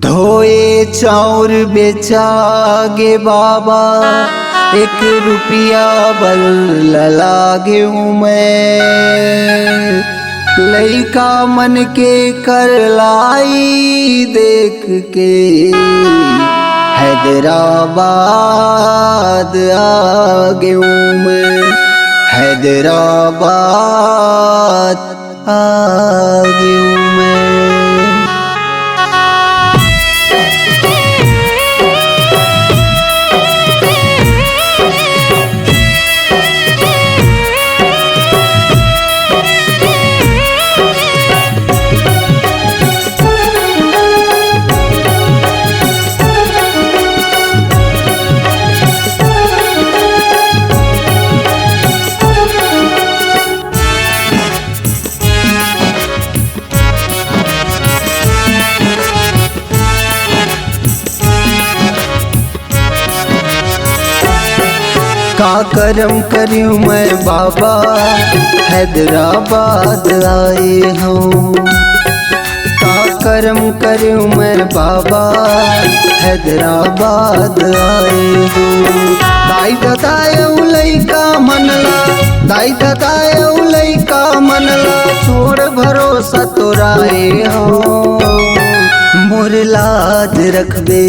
धोए चाउर बेचागे बाबा, 1 रुपया बल लागे मैं। लइका मन के कर लाई देख के, हैदराबाद आ गयूं मैं, हैदराबाद आ गयूं मैं। का करम करूं मैं बाबा, हैदराबाद आए हूँ। का करम करूं मैं बाबा, हैदराबाद आए हूँ। दाई ददायऊ लइका मनला, दाई ददायऊ लइका मनला, छोड़ भरोसा तोराए हो। मोर लाज रख दे,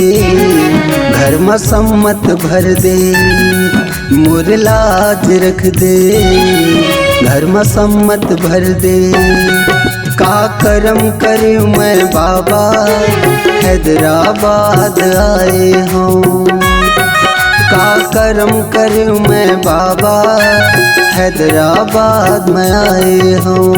घर में सम्मत भर दे। मोर लाज रख दे, घर में सम्मत भर दे। का करम करूं मैं बाबा, हैदराबाद आए हूँ। का करम करूं मैं बाबा, हैदराबाद में आए हूँ।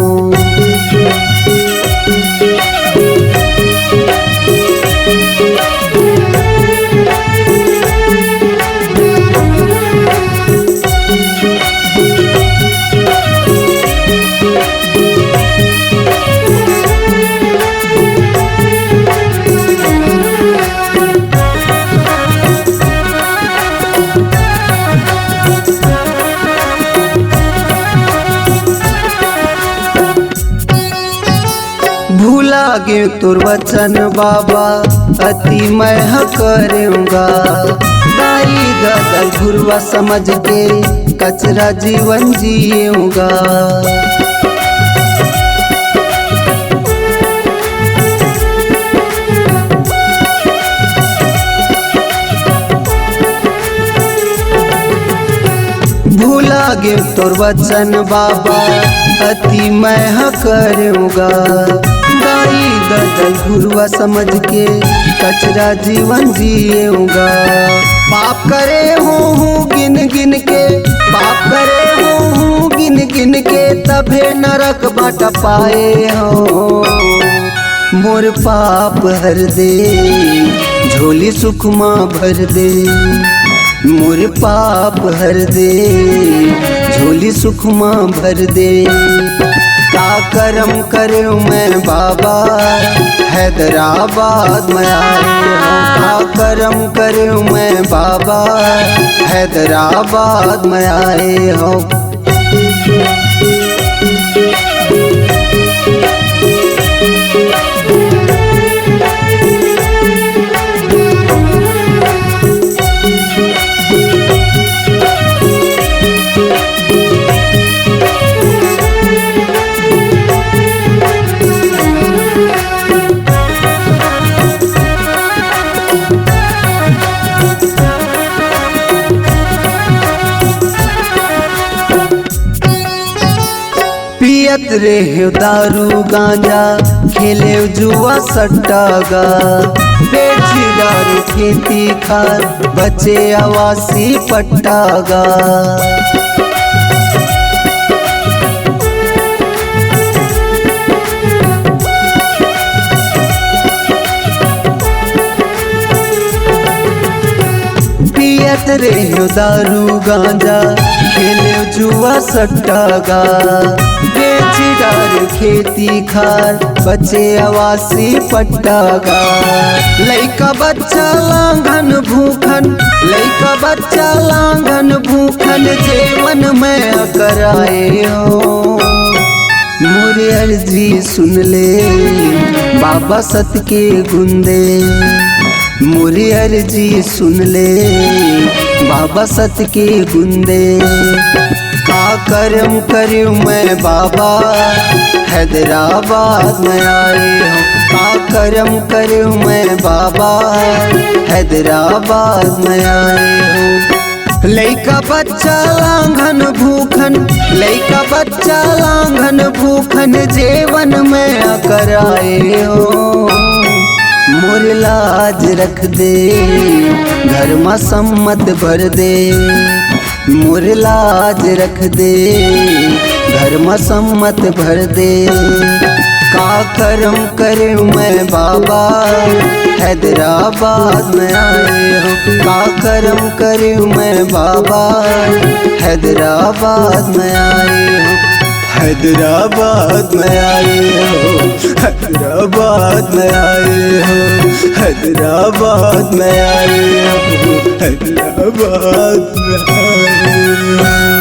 भूला गे तुर वचन बाबा, अति मैं करूँगा। दाई दादा घुरवा समझ के, कचरा जीवन जीऊँगा। भूला गे तुर वचन बाबा, अति मैं करूँगा। दाई ददल घुरवा समझ के, कचरा जीवन जीऊँगा। पाप करे हूँ गिन गिन के, पाप करे हूँ गिन गिन के, तभे नरक बाट पाए हो। मोर पाप हर दे, झोली सुखमा भर दे। मोर पाप हर दे, झोली सुखमा भर दे। का करम करूं मैं बाबा, हैदराबाद में आए हूँ। का करम करूं मैं बाबा, हैदराबाद में आए हूँ। पियत रे दारू गांजा, खेले जुआ सट्टागा। बेची दारू खेती खार, बचे आवासी पट्टागा। पियत रे दारू गांजा, खेले जुआ सट्टागा। बेची दारू खेती खार, बचे आवासी पट्टागा। लइका बच्चा लांघन भूखन, लइका बच्चा लांघन भूखन, जेवन में कराए हो। मोर मोरी अर्जी सुन ले बाबा सत के गुंदे, मोरी अर्जी सुन ले बाबा सत के गुंदे। का करम करूं मैं बाबा हैदराबाद में आए हो, का करम करूं मैं बाबा हैदराबाद में आए हो। लइका बच्चा लांघन भूखन, लइका बच्चा लांघन भूखन जीवन में आकर आए हो। मोर लाज रख दे घर में सम्मत भर दे, मोर लाज रख दे घर में सम्मत भर दे। का करम करूं मैं बाबा हैदराबाद में आए हो, का करम करूं मैं बाबा हैदराबाद में आए हो। हैदराबाद में आए हो, हैदराबाद में आए हो, हैदराबाद में आए हो, हैदराबाद में आए हो।